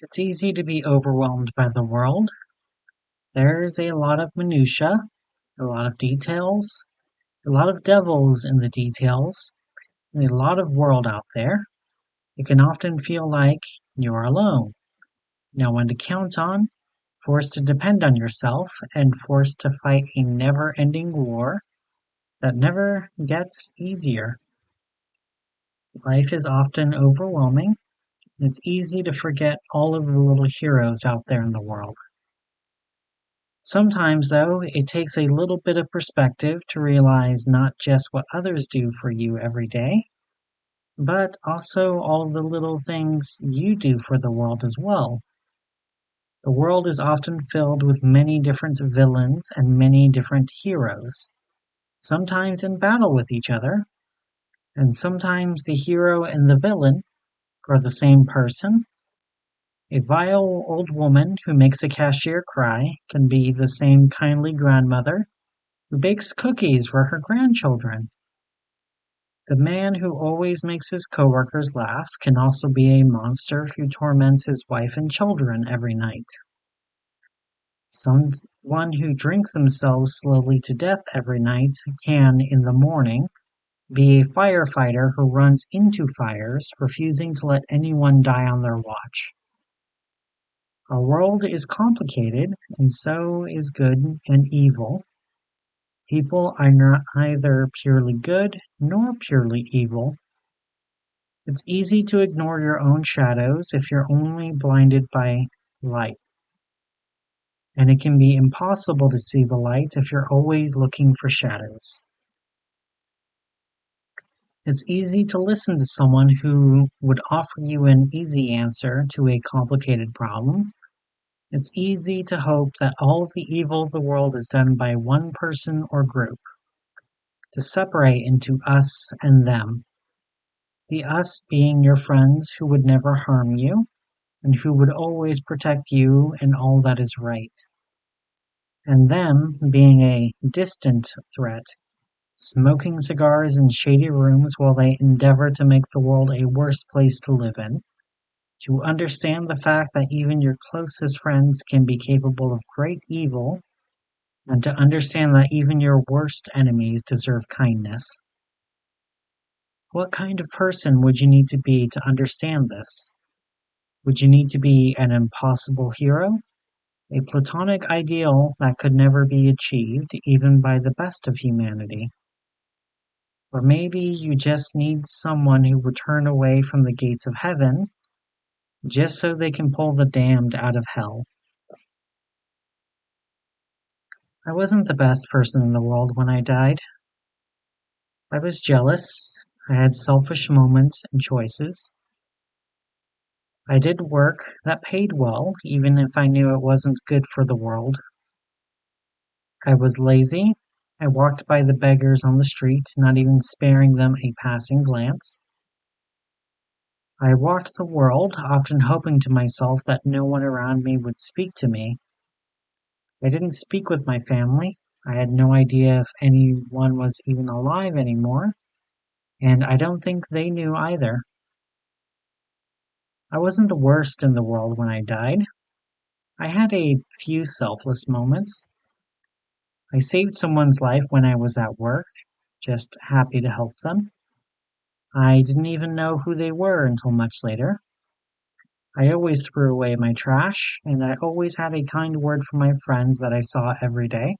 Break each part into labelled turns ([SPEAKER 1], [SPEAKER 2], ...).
[SPEAKER 1] It's easy to be overwhelmed by the world. There's a lot of minutia, a lot of details, a lot of devils in the details, and a lot of world out there. It can often feel like you're alone, no one to count on, forced to depend on yourself, and forced to fight a never-ending war that never gets easier. Life is often overwhelming. It's easy to forget all of the little heroes out there in the world. Sometimes, though, it takes a little bit of perspective to realize not just what others do for you every day, but also all of the little things you do for the world as well. The world is often filled with many different villains and many different heroes, sometimes in battle with each other, and sometimes the hero and the villain are the same person. A vile old woman who makes a cashier cry can be the same kindly grandmother who bakes cookies for her grandchildren. The man who always makes his coworkers laugh can also be a monster who torments his wife and children every night. Someone who drinks themselves slowly to death every night can, in the morning, be a firefighter who runs into fires, refusing to let anyone die on their watch. Our world is complicated, and so is good and evil. People are neither purely good nor purely evil. It's easy to ignore your own shadows if you're only blinded by light. And it can be impossible to see the light if you're always looking for shadows. It's easy to listen to someone who would offer you an easy answer to a complicated problem. It's easy to hope that all of the evil of the world is done by one person or group, to separate into us and them. The us being your friends who would never harm you, and who would always protect you and all that is right. And them being a distant threat, smoking cigars in shady rooms while they endeavor to make the world a worse place to live in, to understand the fact that even your closest friends can be capable of great evil, and to understand that even your worst enemies deserve kindness. What kind of person would you need to be to understand this? Would you need to be an impossible hero? A platonic ideal that could never be achieved even by the best of humanity? Or maybe you just need someone who would turn away from the gates of heaven just so they can pull the damned out of hell. I wasn't the best person in the world when I died. I was jealous. I had selfish moments and choices. I did work that paid well, even if I knew it wasn't good for the world. I was lazy. I walked by the beggars on the street, not even sparing them a passing glance. I walked the world, often hoping to myself that no one around me would speak to me. I didn't speak with my family. I had no idea if anyone was even alive anymore, and I don't think they knew either. I wasn't the worst in the world when I died. I had a few selfless moments. I saved someone's life when I was at work, just happy to help them. I didn't even know who they were until much later. I always threw away my trash, and I always had a kind word for my friends that I saw every day.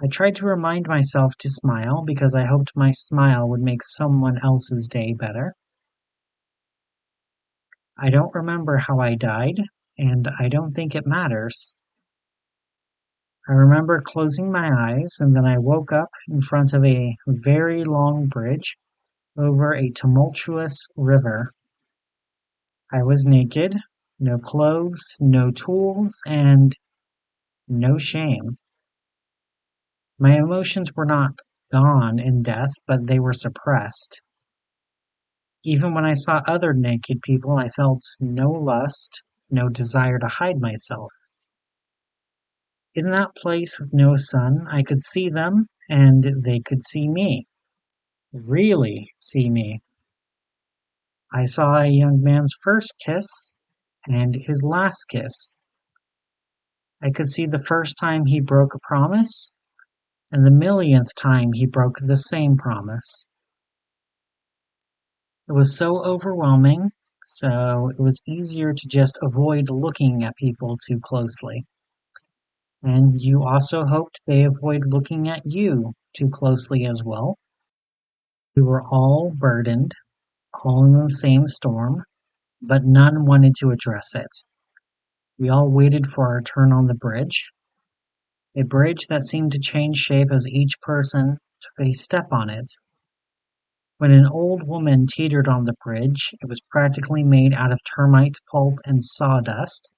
[SPEAKER 1] I tried to remind myself to smile because I hoped my smile would make someone else's day better. I don't remember how I died, and I don't think it matters. I remember closing my eyes, and then I woke up in front of a very long bridge over a tumultuous river. I was naked, no clothes, no tools, and no shame. My emotions were not gone in death, but they were suppressed. Even when I saw other naked people, I felt no lust, no desire to hide myself. In that place with no sun, I could see them, and they could see me. Really see me. I saw a young man's first kiss, and his last kiss. I could see the first time he broke a promise, and the millionth time he broke the same promise. It was so overwhelming, so it was easier to just avoid looking at people too closely. And you also hoped they avoid looking at you too closely as well. We were all burdened, all in the same storm, but none wanted to address it. We all waited for our turn on the bridge, a bridge that seemed to change shape as each person took a step on it. When an old woman teetered on the bridge, it was practically made out of termite pulp and sawdust.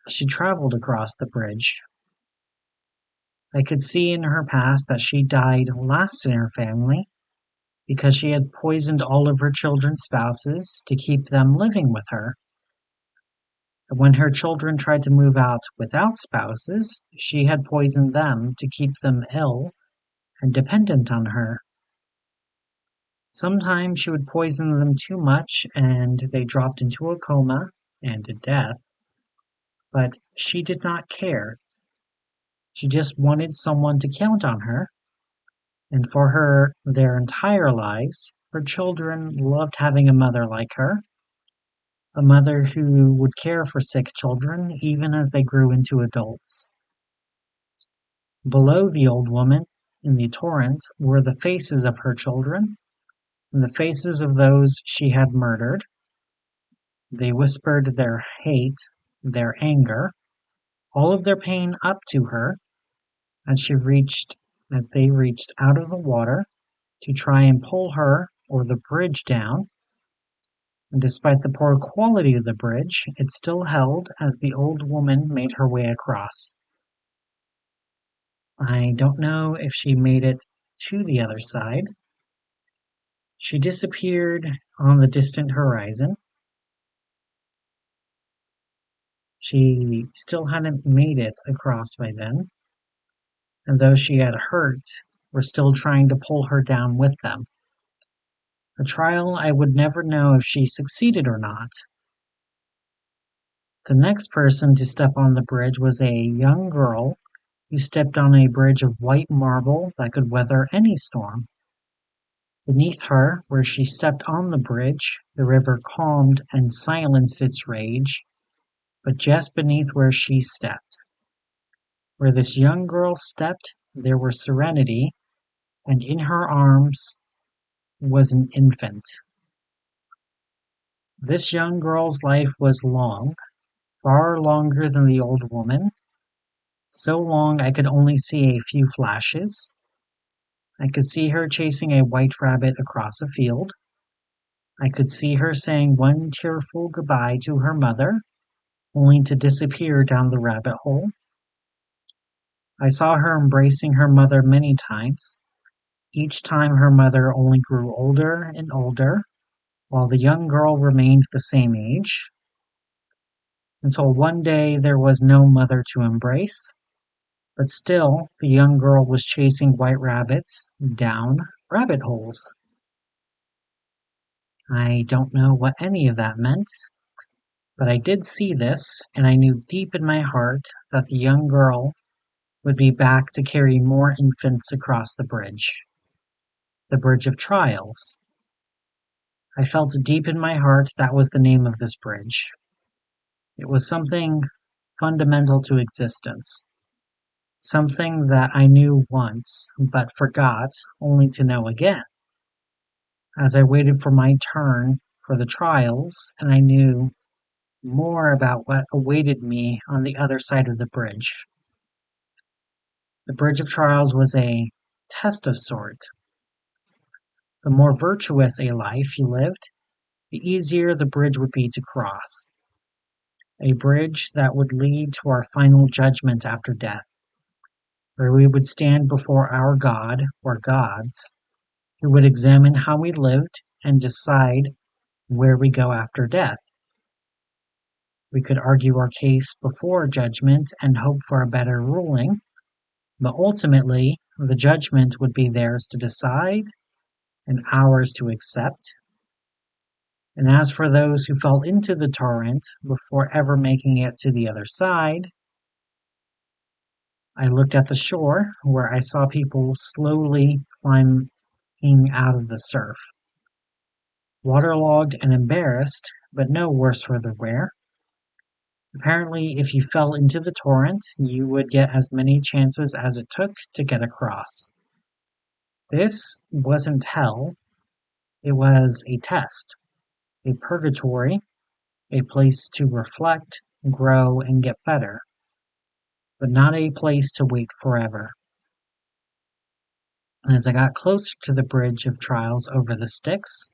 [SPEAKER 1] She traveled across the bridge. I could see in her past that she died last in her family because she had poisoned all of her children's spouses to keep them living with her. And when her children tried to move out without spouses, she had poisoned them to keep them ill and dependent on her. Sometimes she would poison them too much and they dropped into a coma and to death, but she did not care. She just wanted someone to count on her, and for her, their entire lives, her children loved having a mother like her, a mother who would care for sick children even as they grew into adults. Below the old woman, in the torrent, were the faces of her children, and the faces of those she had murdered. They whispered their hate, their anger, all of their pain up to her as they reached out of the water to try and pull her or the bridge down. And despite the poor quality of the bridge, it still held as the old woman made her way across. I don't know if she made it to the other side. She disappeared on the distant horizon. She still hadn't made it across by then, and those she had hurt were still trying to pull her down with them. A trial I would never know if she succeeded or not. The next person to step on the bridge was a young girl who stepped on a bridge of white marble that could weather any storm. Beneath her, where she stepped on the bridge, the river calmed and silenced its rage, but just beneath where she stepped, where this young girl stepped, there was serenity, and in her arms was an infant. This young girl's life was long, far longer than the old woman, so long I could only see a few flashes. I could see her chasing a white rabbit across a field. I could see her saying one tearful goodbye to her mother, only to disappear down the rabbit hole. I saw her embracing her mother many times. Each time her mother only grew older and older, while the young girl remained the same age, until one day there was no mother to embrace, but still the young girl was chasing white rabbits down rabbit holes. I don't know what any of that meant, but I did see this, and I knew deep in my heart that the young girl would be back to carry more infants across the bridge of trials. I felt deep in my heart that was the name of this bridge. It was something fundamental to existence, something that I knew once, but forgot only to know again. As I waited for my turn for the trials, and I knew more about what awaited me on the other side of the bridge. The bridge of trials was a test of sorts. The more virtuous a life you lived, the easier the bridge would be to cross. A bridge that would lead to our final judgment after death, where we would stand before our God or gods, who would examine how we lived and decide where we go after death. We could argue our case before judgment and hope for a better ruling, but ultimately the judgment would be theirs to decide and ours to accept. And as for those who fell into the torrent before ever making it to the other side, I looked at the shore where I saw people slowly climbing out of the surf, waterlogged and embarrassed, but no worse for the wear. Apparently, if you fell into the torrent, you would get as many chances as it took to get across. This wasn't hell, it was a test, a purgatory, a place to reflect, grow, and get better, but not a place to wait forever. And as I got closer to the bridge of trials over the Styx,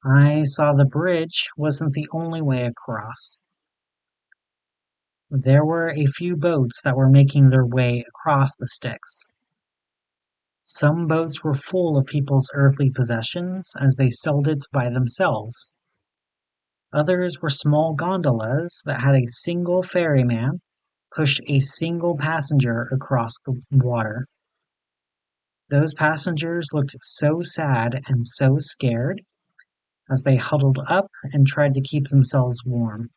[SPEAKER 1] I saw the bridge wasn't the only way across. There were a few boats that were making their way across the Styx. Some boats were full of people's earthly possessions as they sold it by themselves. Others were small gondolas that had a single ferryman push a single passenger across the water. Those passengers looked so sad and so scared as they huddled up and tried to keep themselves warm.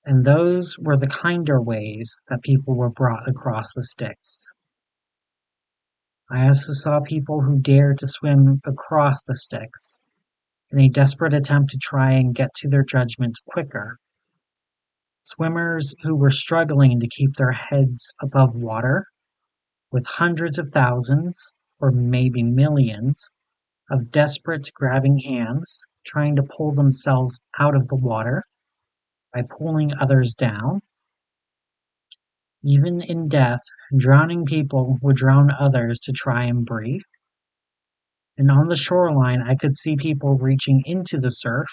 [SPEAKER 1] And those were the kinder ways that people were brought across the Styx. I also saw people who dared to swim across the Styx in a desperate attempt to try and get to their judgment quicker. Swimmers who were struggling to keep their heads above water, with hundreds of thousands, or maybe millions, of desperate grabbing hands trying to pull themselves out of the water by pulling others down. Even in death, drowning people would drown others to try and breathe. And on the shoreline, I could see people reaching into the surf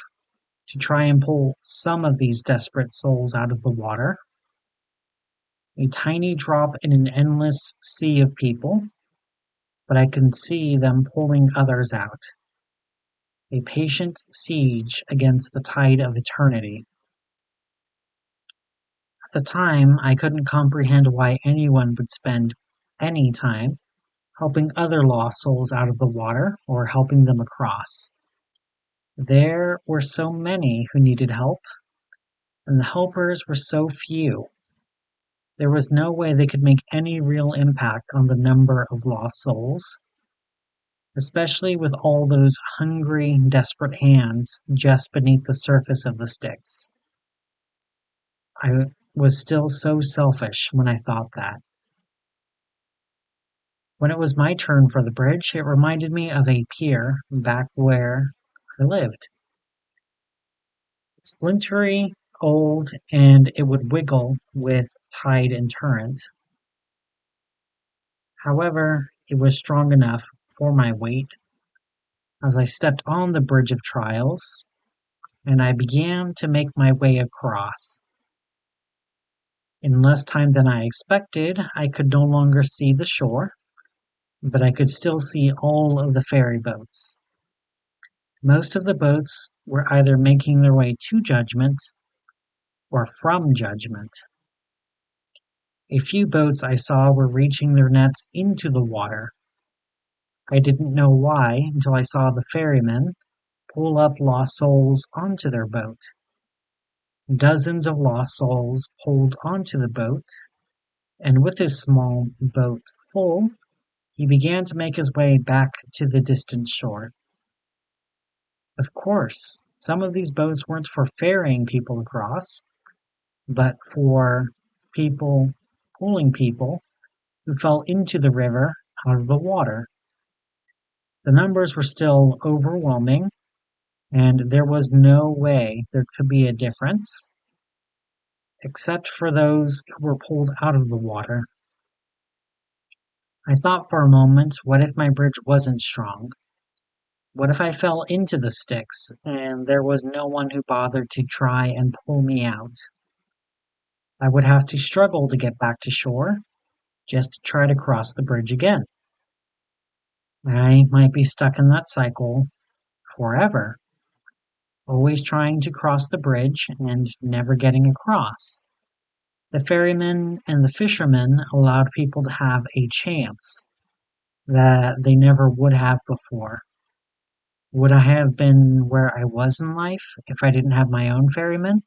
[SPEAKER 1] to try and pull some of these desperate souls out of the water. A tiny drop in an endless sea of people, but I can see them pulling others out. A patient siege against the tide of eternity. At the time, I couldn't comprehend why anyone would spend any time helping other lost souls out of the water or helping them across. There were so many who needed help, and the helpers were so few. There was no way they could make any real impact on the number of lost souls, especially with all those hungry, desperate hands just beneath the surface of the Styx. I was still so selfish when I thought that. When it was my turn for the bridge, it reminded me of a pier back where I lived. Splintery, old, and it would wiggle with tide and current. However, it was strong enough for my weight. As I stepped on the bridge of trials, and I began to make my way across. In less time than I expected, I could no longer see the shore, but I could still see all of the ferry boats. Most of the boats were either making their way to Judgment or from Judgment. A few boats I saw were reaching their nets into the water. I didn't know why until I saw the ferrymen pull up lost souls onto their boat. Dozens of lost souls pulled onto the boat, and with his small boat full, he began to make his way back to the distant shore. Of course, some of these boats weren't for ferrying people across, but for people pulling people who fell into the river out of the water. The numbers were still overwhelming, and there was no way there could be a difference, except for those who were pulled out of the water. I thought for a moment, what if my bridge wasn't strong? What if I fell into the Styx, and there was no one who bothered to try and pull me out? I would have to struggle to get back to shore, just to try to cross the bridge again. I might be stuck in that cycle forever, always trying to cross the bridge and never getting across. The ferrymen and the fishermen allowed people to have a chance that they never would have before. Would I have been where I was in life if I didn't have my own ferryman?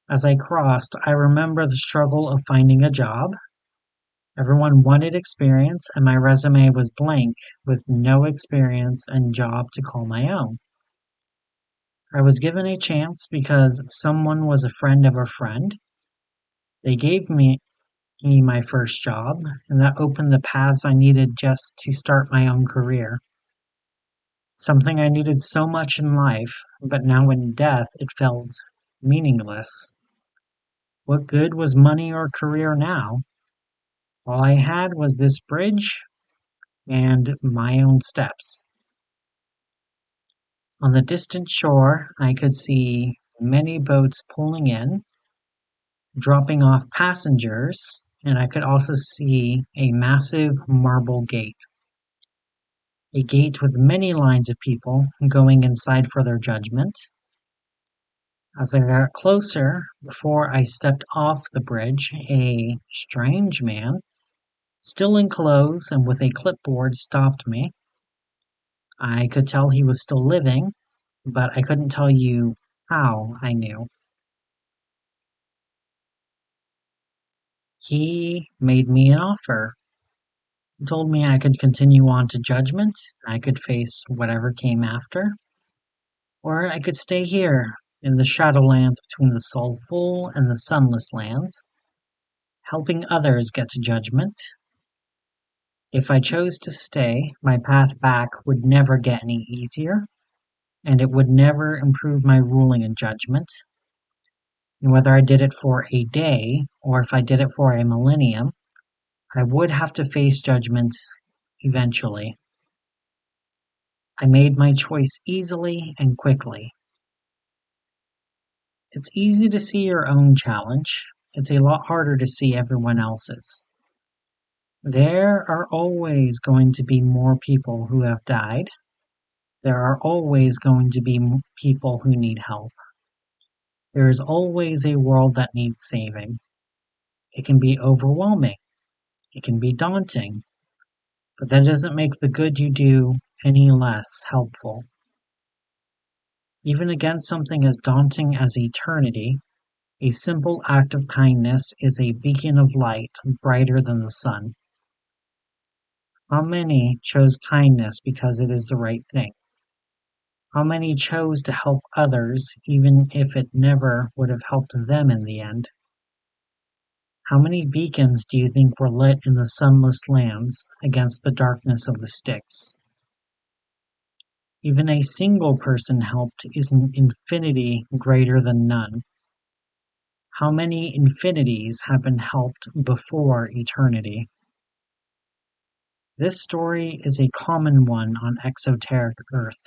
[SPEAKER 1] As I crossed, I remember the struggle of finding a job. Everyone wanted experience, and my resume was blank with no experience and job to call my own. I was given a chance because someone was a friend of a friend. They gave me my first job, and that opened the paths I needed just to start my own career. Something I needed so much in life, but now in death it felt meaningless. What good was money or career now? All I had was this bridge and my own steps. On the distant shore, I could see many boats pulling in, dropping off passengers, and I could also see a massive marble gate. A gate with many lines of people going inside for their judgment. As I got closer, before I stepped off the bridge, a strange man, still in clothes and with a clipboard, stopped me. I could tell he was still living, but I couldn't tell you how I knew. He made me an offer. He told me I could continue on to judgment, I could face whatever came after, or I could stay here in the shadowlands between the soulful and the sunless lands, helping others get to judgment. If I chose to stay, my path back would never get any easier, and it would never improve my ruling and judgment. And whether I did it for a day, or if I did it for a millennium, I would have to face judgment eventually. I made my choice easily and quickly. It's easy to see your own challenge. It's a lot harder to see everyone else's. There are always going to be more people who have died. There are always going to be people who need help. There is always a world that needs saving. It can be overwhelming. It can be daunting. But that doesn't make the good you do any less helpful. Even against something as daunting as eternity, a simple act of kindness is a beacon of light brighter than the sun. How many chose kindness because it is the right thing? How many chose to help others even if it never would have helped them in the end? How many beacons do you think were lit in the sunless lands against the darkness of the sticks? Even a single person helped is an infinity greater than none. How many infinities have been helped before eternity? This story is a common one on exoteric Earth.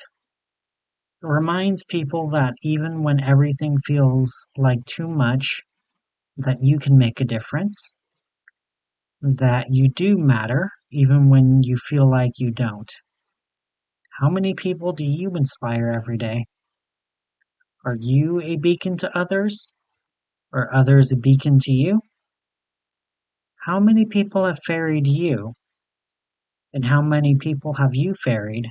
[SPEAKER 1] It reminds people that even when everything feels like too much, that you can make a difference, that you do matter even when you feel like you don't. How many people do you inspire every day? Are you a beacon to others? Are others a beacon to you? How many people have ferried you? And how many people have you ferried?